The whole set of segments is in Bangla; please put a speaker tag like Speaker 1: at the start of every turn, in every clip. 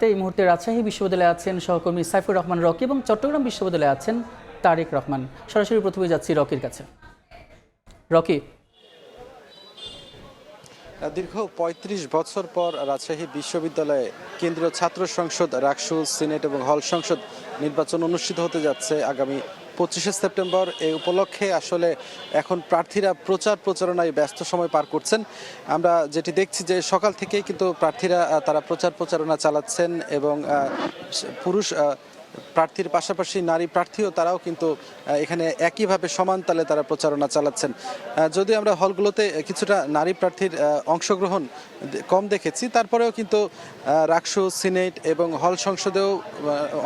Speaker 1: জানাতে এই মুহূর্তে রাজশাহী বিশ্ববিদ্যালয়ে আছেন সহকর্মী সাইফুর রহমান রকি এবং চট্টগ্রাম বিশ্ববিদ্যালয়ে আছেন তারেক রহমান। সরাসরি প্রথমে যাচ্ছি রকির কাছে। রকি,
Speaker 2: দীর্ঘ ৩৫ বছর পর রাজশাহী বিশ্ববিদ্যালয়ে কেন্দ্রীয় ছাত্র সংসদ, রাকসু, সিনেট এবং হল সংসদ নির্বাচন অনুষ্ঠিত হতে যাচ্ছে আগামী 25শে সেপ্টেম্বর। এই উপলক্ষে আসলে এখন প্রার্থীরা প্রচারণায় ব্যস্ত সময় পার করছেন। আমরা যেটি দেখছি যে সকাল থেকেই কিন্তু প্রার্থীরা তারা প্রচারণা চালাচ্ছেন এবং পুরুষ প্রার্থীর পাশাপাশি নারী প্রার্থীও তারাও কিন্তু এখানে একইভাবে সমান তালে তারা প্রচারণা চালাচ্ছেন। যদিও আমরা হলগুলোতে কিছুটা নারী প্রার্থীর অংশগ্রহণ কম দেখেছি, তারপরেও কিন্তু রাকসু, সিনেট এবং হল সংসদেও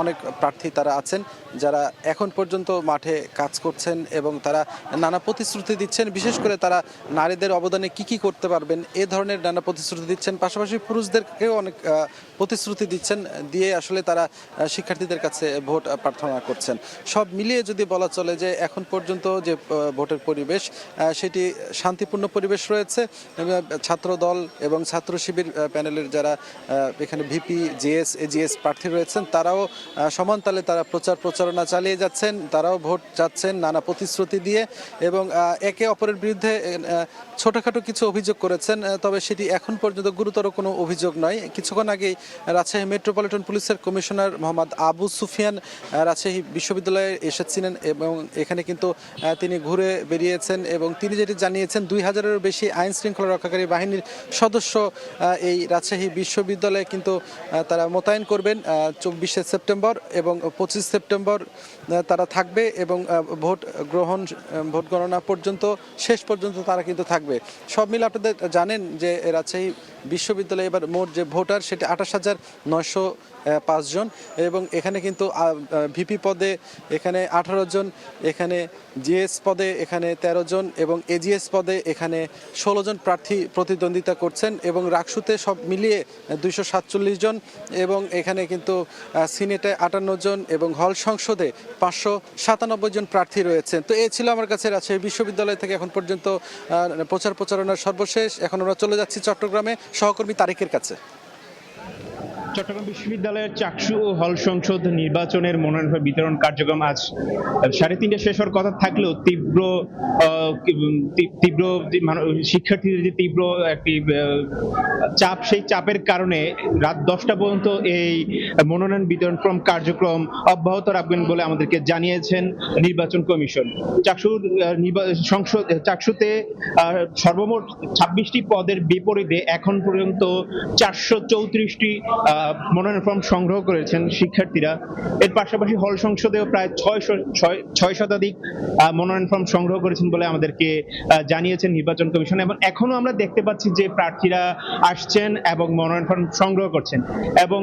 Speaker 2: অনেক প্রার্থী তারা আছেন যারা এখন পর্যন্ত মাঠে কাজ করছেন এবং তারা নানা প্রতিশ্রুতি দিচ্ছেন। বিশেষ করে তারা নারীদের অবদানে কি করতে পারবেন এ ধরনের নানা প্রতিশ্রুতি দিচ্ছেন, পাশাপাশি পুরুষদেরকেও অনেক প্রতিশ্রুতি দিচ্ছেন, দিয়ে আসলে তারা শিক্ষার্থীদের কাছে ভোট প্রার্থনা করছেন। সব মিলিয়ে যদি বলা চলে যে এখন পর্যন্ত যে ভোটের পরিবেশ সেটি শান্তিপূর্ণ পরিবেশ রয়েছে। ছাত্র দল এবং ছাত্র শিবির প্যানেলের যারা এখানে ভিপি, জিএস, এজিএস প্রার্থী রয়েছেন তারাও সমান তালে তারা প্রচারণা চালিয়ে যাচ্ছেন, তারাও ভোট চাচ্ছেন নানা প্রতিশ্রুতি দিয়ে এবং একে অপরের বিরুদ্ধে ছোটোখাটো কিছু অভিযোগ করেছেন, তবে সেটি এখন পর্যন্ত গুরুতর কোনো অভিযোগ নয়। কিছুক্ষণ আগেই রাজশাহী মেট্রোপলিটন পুলিশের কমিশনার মোহাম্মদ আবু সুফিয়ান রাজশাহী বিশ্ববিদ্যালয়ে এসেছিলেন এবং এখানে কিন্তু তিনি ঘুরে বেরিয়েছেন এবং তিনি যেটি জানিয়েছেন 2000-এরও বেশি আইন শৃঙ্খলা রক্ষাকারী বাহিনীর সদস্য এই রাজশাহী বিশ্ববিদ্যালয়ে কিন্তু তারা মোতায়েন করবেন 24শে সেপ্টেম্বর এবং 25 সেপ্টেম্বর তারা থাকবে এবং ভোট গণনা পর্যন্ত শেষ পর্যন্ত তারা কিন্তু থাকবে। সব মিলে আপনাদের জানেন যে রাজশাহী বিশ্ববিদ্যালয়ে এবার মোট যে ভোটার সেটা 28,905 জন এবং এখানে কিন্তু ভিপি পদে এখানে 18 জন, এখানে জিএস পদে এখানে 13 জন এবং এজিএস পদে এখানে 16 জন প্রার্থী প্রতিদ্বন্দ্বিতা করছেন এবং রাকসুতে সব মিলিয়ে 247 জন এবং এখানে কিন্তু সিনেটে 58 জন এবং হল সংসদে 597 জন প্রার্থী রয়েছেন। তো এই ছিল আমার কাছে রাজশাহী বিশ্ববিদ্যালয় থেকে এখন পর্যন্ত প্রচারণার সর্বশেষ। এখন আমরা চলে যাচ্ছি চট্টগ্রামে সহকর্মী তারেকের কাছে।
Speaker 3: চট্টগ্রাম বিশ্ববিদ্যালয়ের চাকসু ও হল সংসদ নির্বাচনের মনোনয়ন বিতরণ কার্যক্রম আজ 3:30 শেষ হওয়ার কথা থাকলেও তীব্র শিক্ষার্থীদের যে তীব্র একটি চাপ, সেই চাপের কারণে রাত 10টা পর্যন্ত এই মনোনয়ন বিতরণ কার্যক্রম অব্যাহত রাখবেন বলে আমাদেরকে জানিয়েছেন নির্বাচন কমিশন। চাকসুতে সর্বমোট 26টি পদের বিপরীতে এখন পর্যন্ত 434টি মনোনয়ন ফর্ম সংগ্রহ করেছেন শিক্ষার্থীরা। এর পাশাপাশি হল সংসদেও প্রায় 6 শতাধিক মনোনয়ন ফর্ম সংগ্রহ করেছেন বলে আমাদেরকে জানিয়েছেন নির্বাচন কমিশন এবং এখনো আমরা দেখতে পাচ্ছি যে প্রার্থীরা আসছেন এবং মনোনয়ন ফর্ম সংগ্রহ করছেন এবং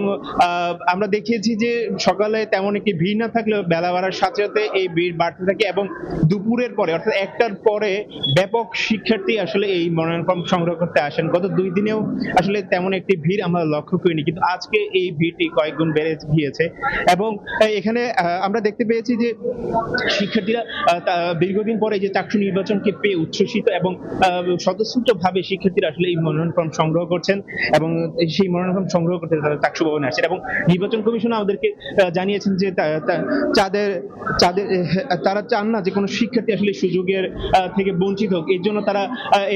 Speaker 3: আমরা দেখিয়েছি যে সকালে তেমন একটি ভিড় না থাকলেও বেলা বাড়ার সাথে সাথে এই ভিড় বাড়তে থাকে এবং দুপুরের পরে অর্থাৎ 1টার পরে ব্যাপক শিক্ষার্থী আসলে এই মনোনয়ন ফর্ম সংগ্রহ করতে আসেন। গত 2 দিনেও আসলে তেমন একটি ভিড় আমরা লক্ষ্য করিনি, কিন্তু আজকে এই ভিড়টি কয়েকগুণ বেড়ে গিয়েছে এবং এখানে আমরা দেখতে পেয়েছি যে শিক্ষার্থীরা দীর্ঘদিন পরে যে চাকসু নির্বাচনকে পেয়ে উচ্ছ্বসিত এবং স্বতঃস্ফূর্তভাবে শিক্ষার্থীরা আসলে এই মনোনয়ন ফর্ম সংগ্রহ করছেন এবং সেই মনোনয়ন ফর্ম সংগ্রহ করতে তারা চাকসু ভবনে আসছেন এবং নির্বাচন কমিশন আমাদেরকে জানিয়েছেন যে তারা চান না যে কোনো শিক্ষার্থী আসলে সুযোগের থেকে বঞ্চিত হোক, এর জন্য তারা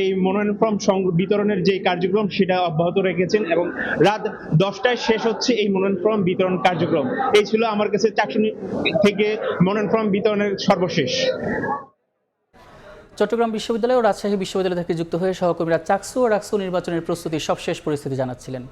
Speaker 3: এই মনোনয়ন ফর্ম বিতরণের যে কার্যক্রম সেটা অব্যাহত রেখেছেন এবং রাত 10টায় শেষ হচ্ছে এই মনোনয়ন ফর্ম বিতরণ কার্যক্রম। এই ছিল আমার কাছে চাকসু থেকে মনোনয়ন ফর্ম বিতরণের সর্বশেষ।
Speaker 1: চট্টগ্রাম বিশ্ববিদ্যালয় ও রাজশাহী বিশ্ববিদ্যালয় থেকে যুক্ত হয়ে সহকর্মীরা চাকসু ও রাকসু নির্বাচনের প্রস্তুতির সবশেষ পরিস্থিতি জানাচ্ছিলেন।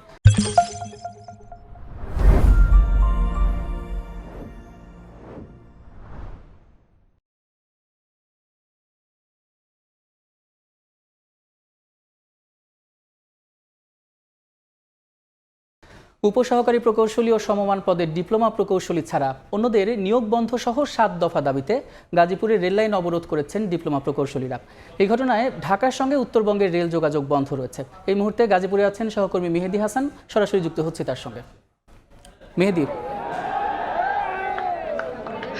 Speaker 1: উপসহকারী প্রকৌশলী ও সমমান পদের ডিপ্লোমা প্রকৌশলী ছাড়া অন্যদের নিয়োগ বন্ধ সহ 7 দফা দাবিতে গাজীপুরের রেললাইন অবরোধ করেছেন ডিপ্লোমা প্রকৌশলীরা। এই ঘটনায় ঢাকার সঙ্গে উত্তরবঙ্গের রেল যোগাযোগ বন্ধ রয়েছে। এই মুহূর্তে গাজীপুরে আছেন সহকর্মী মেহেদি হাসান, সরাসরি যুক্ত হচ্ছে তার সঙ্গে। মেহেদি,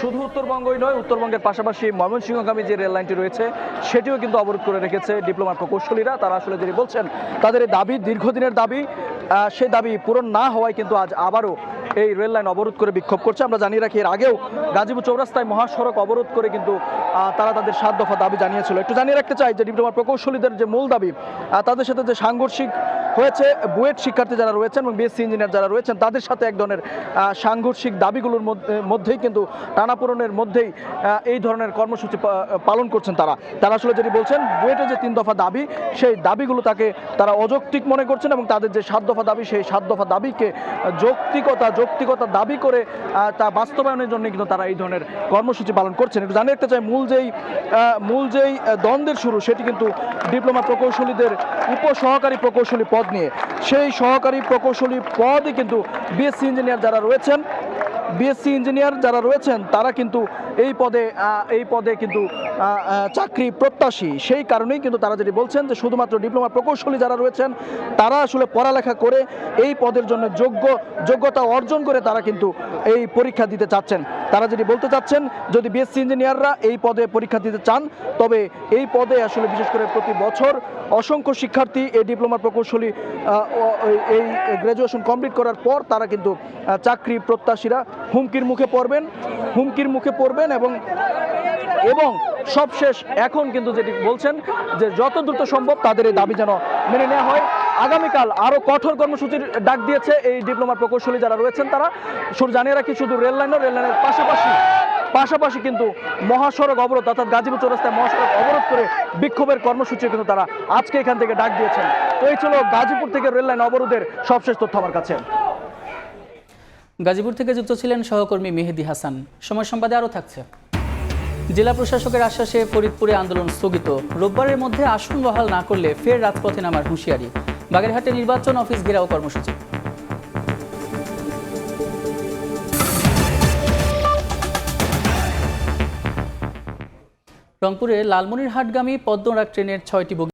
Speaker 4: শুধু উত্তরবঙ্গই নয়, উত্তরবঙ্গের পাশাপাশি ময়মনসিংহগামী যে রেল লাইনটি রয়েছে সেটিও কিন্তু অবরোধ করে রেখেছে ডিপ্লোমা প্রকৌশলীরা। তারা আসলে যেটি বলছেন তাদের এই দাবি দীর্ঘদিনের দাবি, সেই দাবি পূরণ না হওয়ায় কিন্তু আজ আবারও এই রেল লাইন অবরোধ করে বিক্ষোভ করছে। আমরা জানিয়ে রাখি, এর আগেও গাজীপুর চৌরাস্তায় মহাসড়ক অবরোধ করে কিন্তু তারা তাদের 7 দফা দাবি জানিয়েছিল। একটু জানিয়ে রাখতে চাই যে ডিপ্লোমা প্রকৌশলীদের যে মূল দাবি, তাদের সাথে যে সাংঘর্ষিক হয়েছে, বুয়েট শিক্ষার্থী যারা রয়েছেন এবং বিএসসি ইঞ্জিনিয়ার যারা রয়েছেন তাদের সাথে এক ধরনের সাংঘর্ষিক দাবিগুলোর মধ্যেই কিন্তু টানাপোড়েনের মধ্যেই এই ধরনের কর্মসূচি পালন করছেন তারা আসলে যেটি বলছেন, বুয়েটের যে 3 দফা দাবি, সেই দাবিগুলো তারা অযৌক্তিক মনে করছেন এবং তাদের যে 7 দফা দাবি, সেই 7 দফা দাবিকে যৌক্তিকতা দাবি করে তা বাস্তবায়নের জন্য কিন্তু তারা এই ধরনের কর্মসূচি পালন করছেন। একটু জানিয়ে রাখতে চাই, মূল যেই দ্বন্দ্বের শুরু, সেটি কিন্তু ডিপ্লোমা প্রকৌশলীদের উপসহকারী প্রকৌশলী পদ নিয়ে। সেই সহকারী প্রকৌশলী পদই কিন্তু বিএসসি ইঞ্জিনিয়ার যারা রয়েছেন তারা কিন্তু এই পদে কিন্তু চাকরি প্রত্যাশী। সেই কারণেই কিন্তু তারা যেটি বলছেন যে শুধুমাত্র ডিপ্লোমা প্রকৌশলী যারা রয়েছেন তারা আসলে পড়ালেখা করে এই পদের জন্য যোগ্যতা অর্জন করে তারা কিন্তু এই পরীক্ষা দিতে চাচ্ছেন। তারা যেটি বলতে চাচ্ছেন, যদি বিএসসি ইঞ্জিনিয়াররা এই পদে পরীক্ষা দিতে চান, তবে এই পদে আসলে বিশেষ করে প্রতি বছর অসংখ্য শিক্ষার্থী এই ডিপ্লোমা প্রকৌশলী এই গ্র্যাজুয়েশন কমপ্লিট করার পর তারা কিন্তু চাকরি প্রত্যাশীরা হুমকির মুখে পড়বেন এবং সবশেষ এখন কিন্তু যেটি বলছেন যে যত দ্রুত সম্ভব তাদের এই দাবি যেন মেনে নেওয়া হয়। আগামীকাল আরও কঠোর কর্মসূচির ডাক দিয়েছে এই ডিপ্লোমা প্রকৌশলী যারা রয়েছেন তারা। শুধু জানিয়ে রাখি, শুধু রেল লাইনের পাশাপাশি কিন্তু মহাসড়ক অবরোধ, অর্থাৎ গাজীপুর চৌরাস্তায় মহাসড়ক অবরোধ করে বিক্ষোভের কর্মসূচি কিন্তু তারা আজকে এখান থেকে ডাক দিয়েছেন। তো এই ছিল গাজীপুর থেকে রেল লাইন অবরোধের সবশেষ তথ্য আমার কাছে।
Speaker 1: গাজীপুর থেকে যুক্ত ছিলেন সহকর্মী মেহেদি হাসান। সময় সংবাদে আরও থাকছে। জেলা প্রশাসকের আশ্বাসে ফরিদপুরে আন্দোলন স্থগিত। রোববারের মধ্যে আসন বহাল না করলে ফের রাজপথে নামার হুঁশিয়ারি। বাগেরহাটে নির্বাচন অফিস ঘেরাও কর্মসূচি। রংপুরে লালমনিরহাটগামী পদ্মরাগ ট্রেনের 6টি বগি